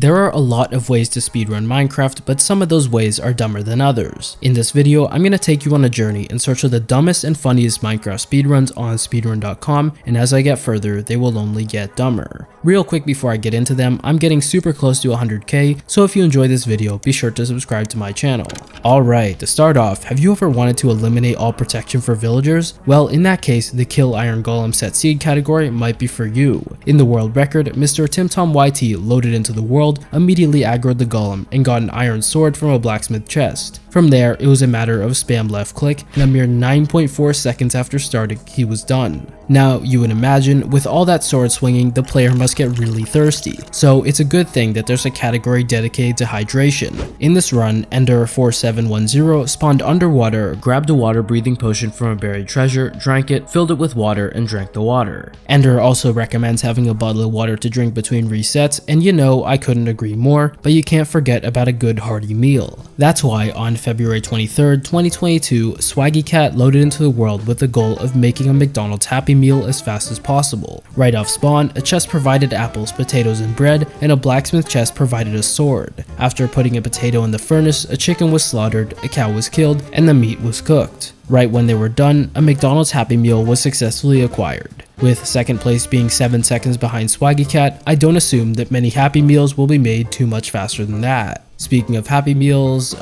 There are a lot of ways to speedrun Minecraft, but some of those ways are dumber than others. In this video, I'm going to take you on a journey in search of the dumbest and funniest Minecraft speedruns on speedrun.com, and as I get further, they will only get dumber. Real quick before I get into them, I'm getting super close to 100k, so if you enjoy this video, be sure to subscribe to my channel. Alright, to start off, have you ever wanted to eliminate all protection for villagers? Well, in that case, the Kill Iron Golem Set Seed category might be for you. In the world record, Mr. TimTomYT loaded into the world, immediately aggroed the golem, and got an iron sword from a blacksmith chest. From there, it was a matter of spam left click, and a mere 9.4 seconds after starting, he was done. Now, you would imagine, with all that sword swinging, the player must get really thirsty, so it's a good thing that there's a category dedicated to hydration. In this run, Ender4710 spawned underwater, grabbed a water breathing potion from a buried treasure, drank it, filled it with water, and drank the water. Ender also recommends having a bottle of water to drink between resets, and you know, I couldn't agree more, but you can't forget about a good hearty meal. That's why on February 23rd, 2022, SwaggyCat loaded into the world with the goal of making a McDonald's Happy Meal as fast as possible. Right off spawn, a chest provided apples, potatoes, and bread, and a blacksmith chest provided a sword. After putting a potato in the furnace, a chicken was slaughtered, a cow was killed, and the meat was cooked. Right when they were done, a McDonald's Happy Meal was successfully acquired. With second place being 7 seconds behind SwaggyCat, I don't assume that many Happy Meals will be made too much faster than that. Speaking of Happy Meals,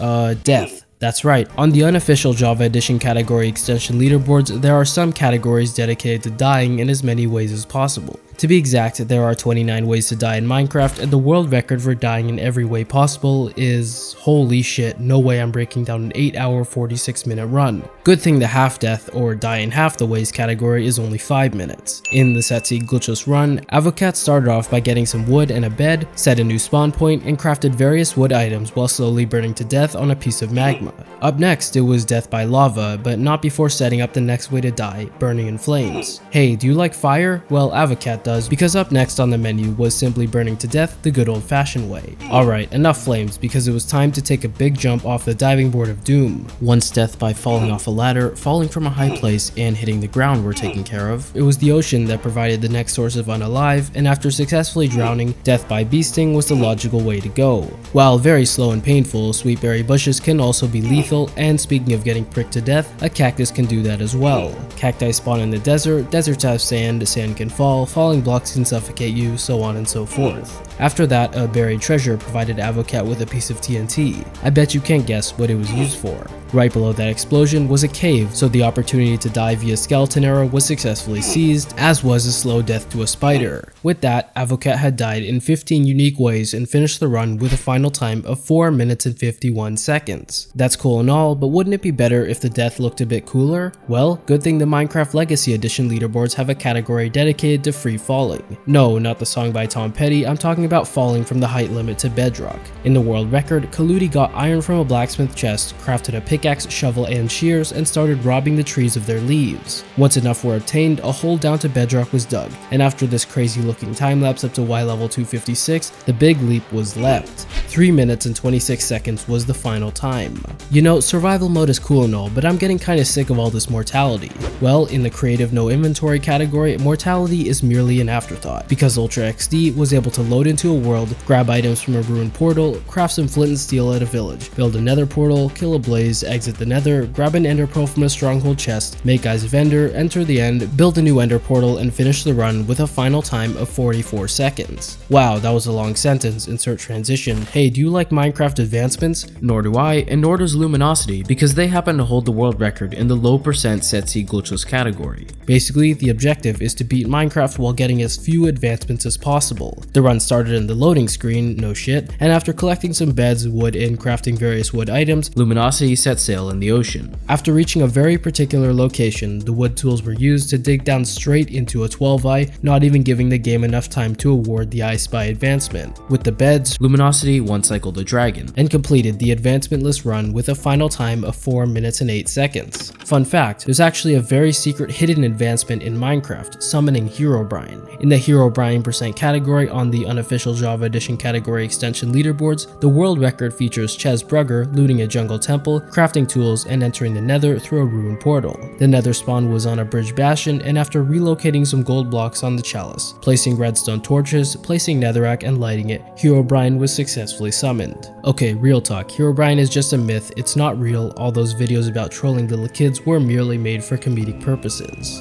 death. That's right, on the unofficial Java Edition category extension leaderboards, there are some categories dedicated to dying in as many ways as possible. To be exact, there are 29 ways to die in Minecraft, and the world record for dying in every way possible is, holy shit, no way I'm breaking down an 8-hour 46-minute run. Good thing the half death, or die in half the ways category is only 5 minutes. In the Setsi glitchless run, Avocat started off by getting some wood and a bed, set a new spawn point, and crafted various wood items while slowly burning to death on a piece of magma. Up next, it was death by lava, but not before setting up the next way to die, burning in flames. Hey, do you like fire? Well, Avocat does, because up next on the menu was simply burning to death the good old-fashioned way. Alright, enough flames, because it was time to take a big jump off the diving board of doom. Once death by falling off a ladder, falling from a high place, and hitting the ground were taken care of, it was the ocean that provided the next source of unalive, and after successfully drowning, death by bee sting was the logical way to go. While very slow and painful, sweet berry bushes can also be lethal, and speaking of getting pricked to death, a cactus can do that as well. Cacti spawn in the desert, deserts have sand, sand can fall, falling blocks can suffocate you, so on and so forth. After that, a buried treasure provided Avocat with a piece of TNT. I bet you can't guess what it was used for. Right below that explosion was a cave, so the opportunity to die via skeleton arrow was successfully seized, as was a slow death to a spider. With that, Avocat had died in 15 unique ways and finished the run with a final time of 4 minutes and 51 seconds. That's cool and all, but wouldn't it be better if the death looked a bit cooler? Well, good thing the Minecraft Legacy Edition leaderboards have a category dedicated to free falling. No, not the song by Tom Petty, I'm talking about falling from the height limit to bedrock. In the world record, Kaludi got iron from a blacksmith chest, crafted a pickaxe, shovel, and shears, and started robbing the trees of their leaves. Once enough were obtained, a hole down to bedrock was dug, and after this crazy looking time lapse up to Y level 256, the big leap was leapt. 3 minutes and 26 seconds was the final time. You know, survival mode is cool and all, but I'm getting kinda sick of all this mortality. Well, in the creative no inventory category, mortality is merely an afterthought, because Ultra XD was able to load into a world, grab items from a ruined portal, craft some flint and steel at a village, build a nether portal, kill a blaze, exit the nether, grab an ender pearl from a stronghold chest, make Eyes of Ender, enter the end, build a new ender portal, and finish the run with a final time of 44 seconds. Wow, that was a long sentence, insert transition. Hey, do you like Minecraft advancements? Nor do I, and nor does Luminosity, because they happen to hold the world record in the low percent Setsi glitchless category. Basically, the objective is to beat Minecraft while getting as few advancements as possible. The run started in the loading screen, no shit, and after collecting some beds, wood, and crafting various wood items, Luminosity set sail in the ocean. After reaching a very particular location, the wood tools were used to dig down straight into a 12-eye, not even giving the game enough time to award the I Spy advancement. With the beds, Luminosity one-cycled the dragon, and completed the Advancementless run with a final time of 4 minutes and 8 seconds. Fun fact, there's actually a very secret hidden advancement in Minecraft, summoning Herobrine. In the Herobrine percent category on the unofficial official Java Edition category extension leaderboards, the world record features Ches Brugger looting a jungle temple, crafting tools, and entering the Nether through a ruined portal. The Nether spawn was on a bridge bastion, and after relocating some gold blocks on the chalice, placing redstone torches, placing netherrack, and lighting it, Herobrine was successfully summoned. Okay, real talk, Herobrine is just a myth, it's not real, all those videos about trolling little kids were merely made for comedic purposes.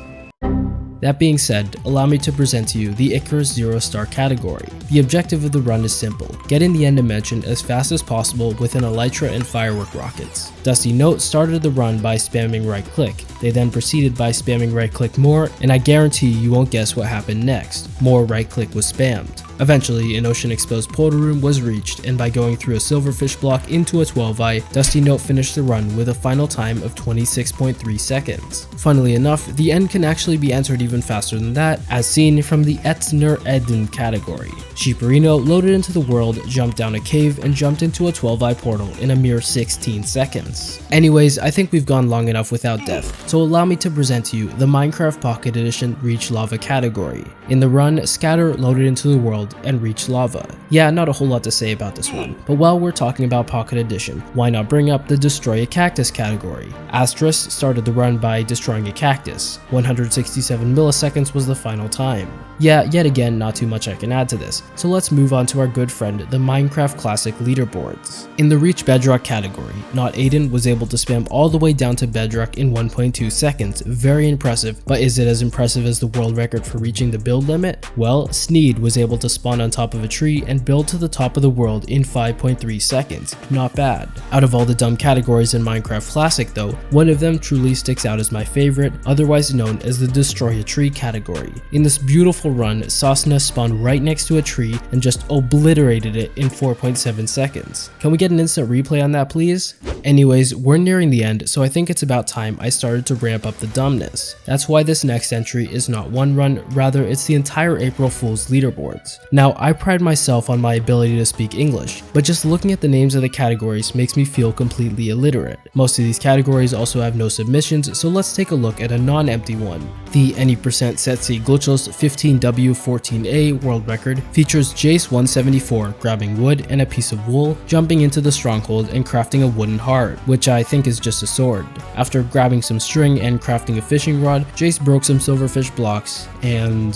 That being said, allow me to present to you the Icarus 0-star category. The objective of the run is simple: get in the end dimension as fast as possible with an elytra and firework rockets. Dusty Note started the run by spamming right click. They then proceeded by spamming right click more, and I guarantee you won't guess what happened next. More right click was spammed. Eventually, an ocean exposed portal room was reached, and by going through a silverfish block into a 12-eye, Dusty Note finished the run with a final time of 26.3 seconds. Funnily enough, the end can actually be entered even faster than that, as seen from the Etzner Eden category. Sheeperino loaded into the world, jumped down a cave, and jumped into a 12-eye portal in a mere 16 seconds. Anyways, I think we've gone long enough without death, so allow me to present to you the Minecraft Pocket Edition Reach Lava category. In the run, Scatter loaded into the world and reached lava. Yeah, not a whole lot to say about this one, but while we're talking about Pocket Edition, why not bring up the Destroy a Cactus category? Astris started the run by destroying a cactus. 167 milliseconds was the final time. Yeah, yet again, not too much I can add to this, so let's move on to our good friend, the Minecraft Classic leaderboards. In the Reach Bedrock category, Not Aiden was able to spam all the way down to Bedrock in 1.2 seconds, very impressive, but is it as impressive as the world record for reaching the build limit? Well, Sneed was able to spawn on top of a tree and build to the top of the world in 5.3 seconds, not bad. Out of all the dumb categories in Minecraft Classic though, one of them truly sticks out as my favorite, otherwise known as the Destroy a Tree category. In this beautiful run, Sasna spawned right next to a tree and just obliterated it in 4.7 seconds. Can we get an instant replay on that please? Anyways, we're nearing the end, so I think it's about time I started to ramp up the dumbness. That's why this next entry is not one run, rather it's the entire April Fool's leaderboards. Now, I pride myself on my ability to speak English, but just looking at the names of the categories makes me feel completely illiterate. Most of these categories also have no submissions, so let's take a look at a non-empty one. The Any% Setsi Glitchos 15W14A world record features Jace174 grabbing wood and a piece of wool, jumping into the stronghold and crafting a wooden heart, which I think is just a sword. After grabbing some string and crafting a fishing rod, Jace broke some silverfish blocks and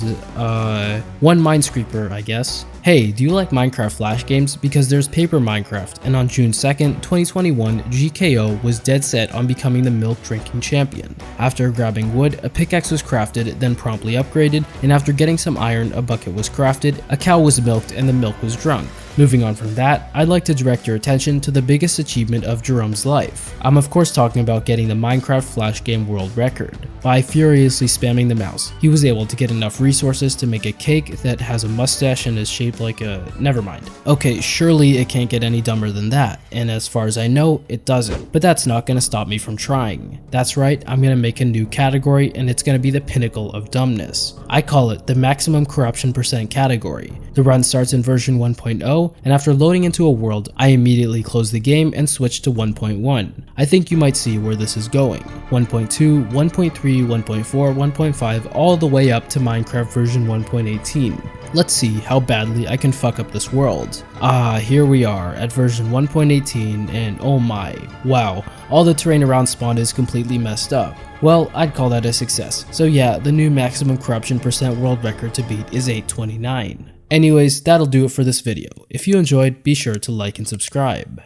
one minescreeper, I guess. Hey, do you like Minecraft Flash games? Because there's Paper Minecraft, and on June 2nd, 2021, GKO was dead set on becoming the milk drinking champion. After grabbing wood, a pickaxe was crafted, then promptly upgraded, and after getting some iron, a bucket was crafted, a cow was milked, and the milk was drunk. Moving on from that, I'd like to direct your attention to the biggest achievement of Jerome's life. I'm of course talking about getting the Minecraft Flash game world record. By furiously spamming the mouse, he was able to get enough resources to make a cake that has a mustache and is shaped like a... never mind. Okay, surely it can't get any dumber than that, and as far as I know, it doesn't. But that's not gonna stop me from trying. That's right, I'm gonna make a new category, and it's gonna be the pinnacle of dumbness. I call it the Maximum Corruption % category. The run starts in version 1.0, and after loading into a world, I immediately close the game and switch to 1.1. I think you might see where this is going. 1.2, 1.3, 1.4, 1.5, all the way up to Minecraft version 1.18. Let's see how badly I can fuck up this world. Ah, here we are at version 1.18, and oh my, wow, all the terrain around spawn is completely messed up. Well, I'd call that a success. So yeah, the new Maximum Corruption % world record to beat is 829. Anyways, that'll do it for this video. If you enjoyed, be sure to like and subscribe.